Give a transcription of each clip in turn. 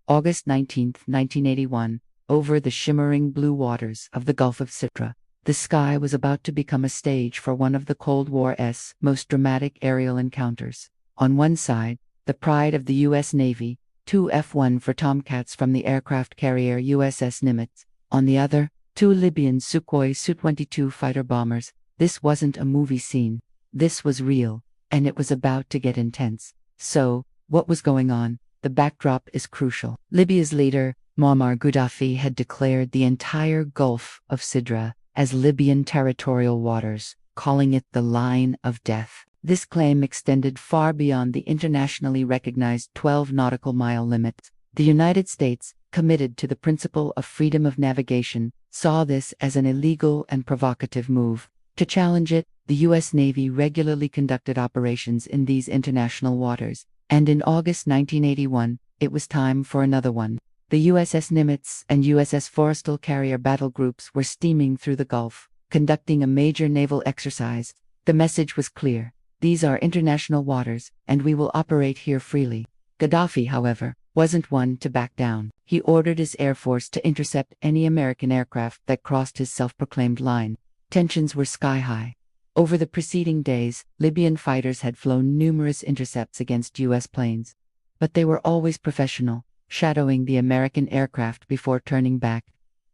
August 19, 1981, over the shimmering blue waters of the Gulf of Sidra. The sky was about to become a stage for one of the Cold War's most dramatic aerial encounters. On one side, the pride of the U.S. Navy, two F-14 Tomcats from the aircraft carrier USS Nimitz. On the other, two Libyan Sukhoi Su-22 fighter bombers. This wasn't a movie scene. This was real, and it was about to get intense. So, what was going on? The backdrop is crucial. Libya's leader, Muammar Gaddafi, had declared the entire Gulf of Sidra as Libyan territorial waters, calling it the Line of Death. This claim extended far beyond the internationally recognized 12 nautical mile limit. The United States, committed to the principle of freedom of navigation, saw this as an illegal and provocative move. To challenge it, the U.S. Navy regularly conducted operations in these international waters, and in August 1981, it was time for another one. The USS Nimitz and USS Forrestal carrier battle groups were steaming through the Gulf, conducting a major naval exercise. The message was clear: these are international waters, and we will operate here freely. Gaddafi, however, wasn't one to back down. He ordered his Air Force to intercept any American aircraft that crossed his self-proclaimed line. Tensions were sky-high. Over the preceding days, Libyan fighters had flown numerous intercepts against U.S. planes. But they were always professional, shadowing the American aircraft before turning back.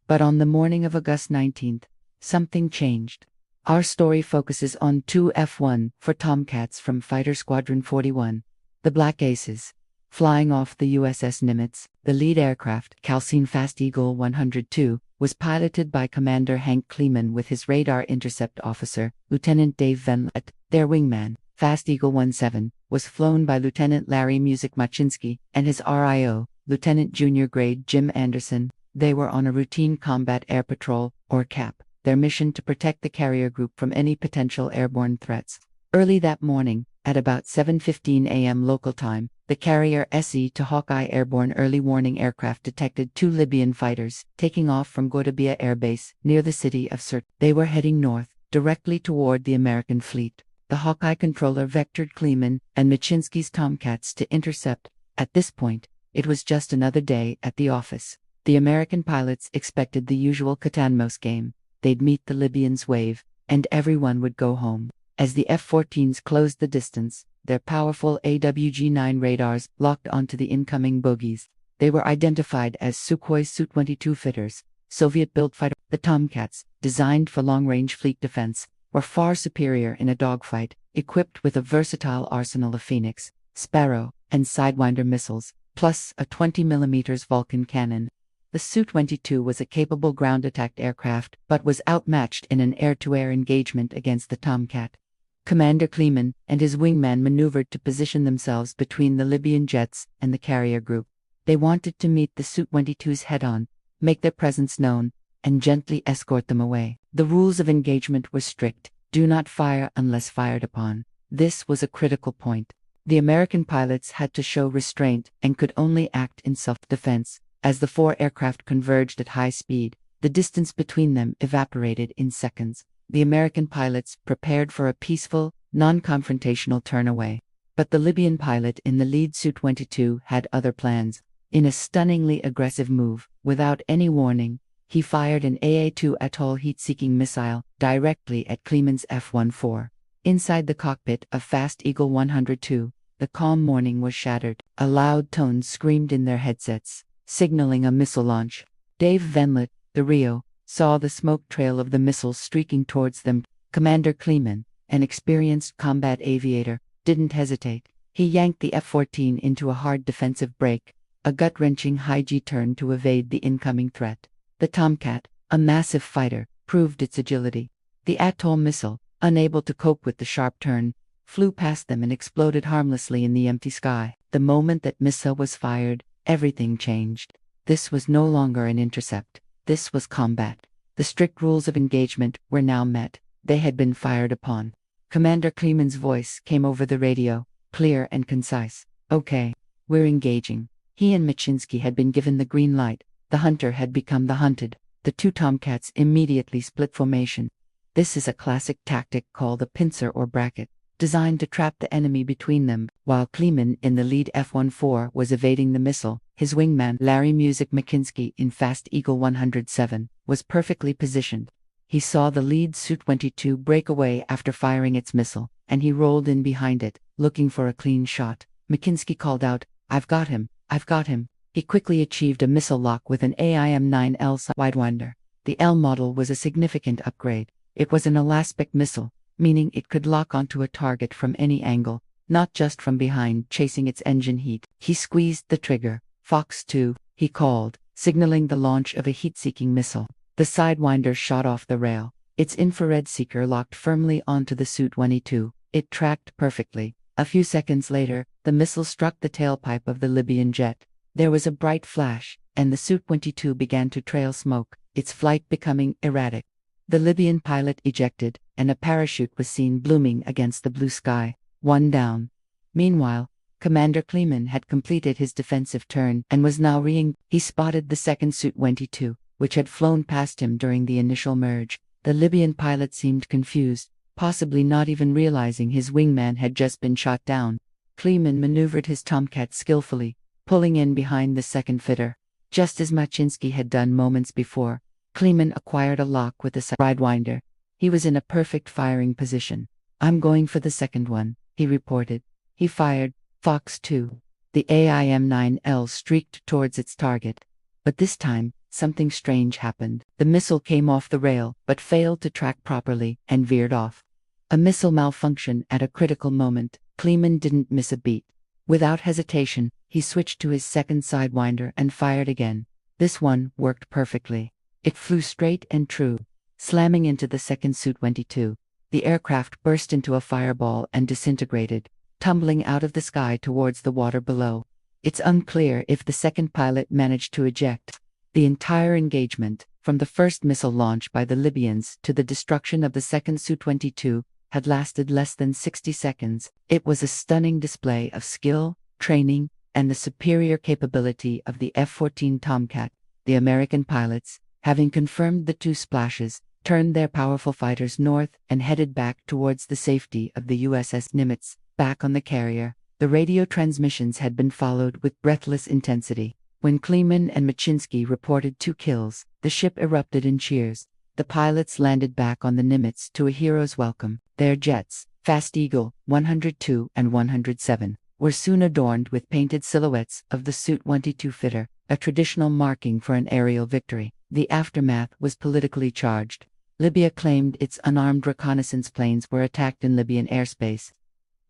But on the morning of August 19th, something changed. Our story focuses on two F-14 Tomcats from Fighter Squadron 41, the Black Aces, flying off the USS Nimitz. The lead aircraft, Calcine Fast Eagle 102, was piloted by Commander Hank Kleeman with his radar intercept officer, Lieutenant Dave Venlet. Their wingman, Fast Eagle 17, was flown by Lieutenant Larry Muczynski and his RIO, Lieutenant Junior Grade Jim Anderson. They were on a routine combat air patrol, or CAP, their mission to protect the carrier group from any potential airborne threats. Early that morning, at about 7:15 a.m. local time, the carrier SE to Hawkeye airborne early warning aircraft detected two Libyan fighters taking off from Godabia Air Base near the city of Sirte. They were heading north, directly toward the American fleet. The Hawkeye controller vectored Kleeman and Muczynski's Tomcats to intercept. At this point, it was just another day at the office. The American pilots expected the usual Katanmos game. They'd meet the Libyans' wave, and everyone would go home. As the F-14s closed the distance, their powerful AWG-9 radars locked onto the incoming bogies. They were identified as Sukhoi Su-22 fitters, Soviet-built fighter. The Tomcats, designed for long-range fleet defense, were far superior in a dogfight, equipped with a versatile arsenal of Phoenix, Sparrow, and Sidewinder missiles, plus a 20mm Vulcan cannon. The Su-22 was a capable ground-attack aircraft, but was outmatched in an air-to-air engagement against the Tomcat. Commander Kleeman and his wingman maneuvered to position themselves between the Libyan jets and the carrier group. They wanted to meet the Su-22s head-on, make their presence known, and gently escort them away. The rules of engagement were strict: do not fire unless fired upon. This was a critical point. The American pilots had to show restraint and could only act in self-defense. As the four aircraft converged at high speed, the distance between them evaporated in seconds. The American pilots prepared for a peaceful, non-confrontational turnaway. But the Libyan pilot in the lead Su-22 had other plans. In a stunningly aggressive move, without any warning, he fired an AA-2 Atoll heat-seeking missile directly at Kleeman's F-14. Inside the cockpit of Fast Eagle 102, the calm morning was shattered. A loud tone screamed in their headsets, signaling a missile launch. Dave Venlet, the RIO, saw the smoke trail of the missiles streaking towards them. Commander Kleeman, an experienced combat aviator, didn't hesitate. He yanked the F-14 into a hard defensive break, a gut-wrenching high-G turn to evade the incoming threat. The Tomcat, a massive fighter, proved its agility. The Atoll missile, unable to cope with the sharp turn, flew past them and exploded harmlessly in the empty sky. The moment that missile was fired, everything changed. This was no longer an intercept. This was combat. The strict rules of engagement were now met. They had been fired upon. Commander Kleeman's voice came over the radio, clear and concise. "Okay, we're engaging." He and Muczynski had been given the green light. The hunter had become the hunted. The two Tomcats immediately split formation. This is a classic tactic called a pincer or bracket, designed to trap the enemy between them. While Kleeman in the lead F-14 was evading the missile, his wingman Larry Muczynski in Fast Eagle 107 was perfectly positioned. He saw the lead Su-22 break away after firing its missile, and he rolled in behind it, looking for a clean shot. Muczynski called out, "I've got him, I've got him." He quickly achieved a missile lock with an AIM-9L Sidewinder. The L model was a significant upgrade. It was an elastic missile, meaning it could lock onto a target from any angle, not just from behind, chasing its engine heat. He squeezed the trigger. "Fox 2, he called, signaling the launch of a heat-seeking missile. The Sidewinder shot off the rail. Its infrared seeker locked firmly onto the Su-22. It tracked perfectly. A few seconds later, the missile struck the tailpipe of the Libyan jet. There was a bright flash, and the Su-22 began to trail smoke, its flight becoming erratic. The Libyan pilot ejected, and a parachute was seen blooming against the blue sky. One down. Meanwhile, Commander Kleeman had completed his defensive turn and was now He spotted the second Su-22, which had flown past him during the initial merge. The Libyan pilot seemed confused, possibly not even realizing his wingman had just been shot down. Kleeman maneuvered his Tomcat skillfully, pulling in behind the second fitter. Just as Muczynski had done moments before, Kleeman acquired a lock with the Sidewinder. He was in a perfect firing position. "I'm going for the second one," he reported. He fired. Fox 2. The AIM-9L streaked towards its target. But this time, something strange happened. The missile came off the rail, but failed to track properly, and veered off. A missile malfunction at a critical moment. Kleeman didn't miss a beat. Without hesitation, he switched to his second Sidewinder and fired again. This one worked perfectly. It flew straight and true, slamming into the second Su-22. The aircraft burst into a fireball and disintegrated, tumbling out of the sky towards the water below. It's unclear if the second pilot managed to eject. The entire engagement, from the first missile launch by the Libyans to the destruction of the second Su-22, had lasted less than 60 seconds. It was a stunning display of skill, training, and the superior capability of the F-14 Tomcat. The American pilots, having confirmed the two splashes, turned their powerful fighters north and headed back towards the safety of the USS Nimitz. Back on the carrier, the radio transmissions had been followed with breathless intensity. When Kleeman and Muczynski reported 2 kills, the ship erupted in cheers. The pilots landed back on the Nimitz to a hero's welcome. Their jets, Fast Eagle 102 and 107, were soon adorned with painted silhouettes of the Su-22 fitter, a traditional marking for an aerial victory. The aftermath was politically charged. Libya claimed its unarmed reconnaissance planes were attacked in Libyan airspace.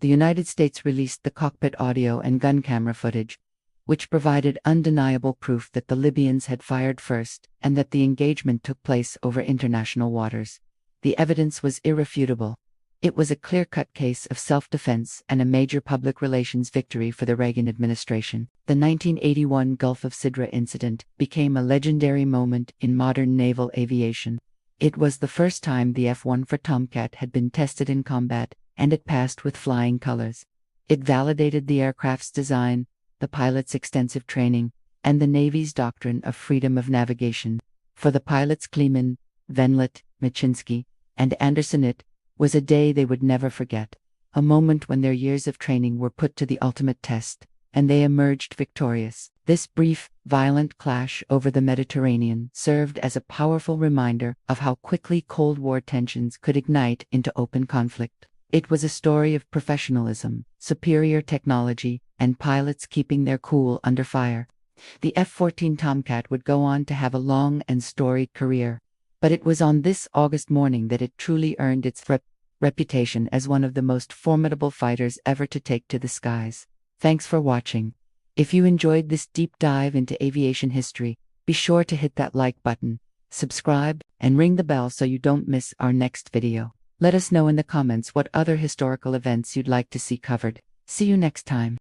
The United States released the cockpit audio and gun camera footage, which provided undeniable proof that the Libyans had fired first and that the engagement took place over international waters. The evidence was irrefutable. It was a clear-cut case of self-defense and a major public relations victory for the Reagan administration. The 1981 Gulf of Sidra incident became a legendary moment in modern naval aviation. It was the first time the F-14 Tomcat had been tested in combat, and it passed with flying colors. It validated the aircraft's design, the pilot's extensive training, and the Navy's doctrine of freedom of navigation. For the pilots Kleeman, Venlet, Muczynski, and Anderson, it was a day they would never forget, a moment when their years of training were put to the ultimate test, and they emerged victorious. This brief, violent clash over the Mediterranean served as a powerful reminder of how quickly Cold War tensions could ignite into open conflict. It was a story of professionalism, superior technology, and pilots keeping their cool under fire. The F-14 Tomcat would go on to have a long and storied career, but it was on this August morning that it truly earned its reputation as one of the most formidable fighters ever to take to the skies. Thanks for watching. If you enjoyed this deep dive into aviation history, be sure to hit that like button, subscribe, and ring the bell so you don't miss our next video. Let us know in the comments what other historical events you'd like to see covered. See you next time.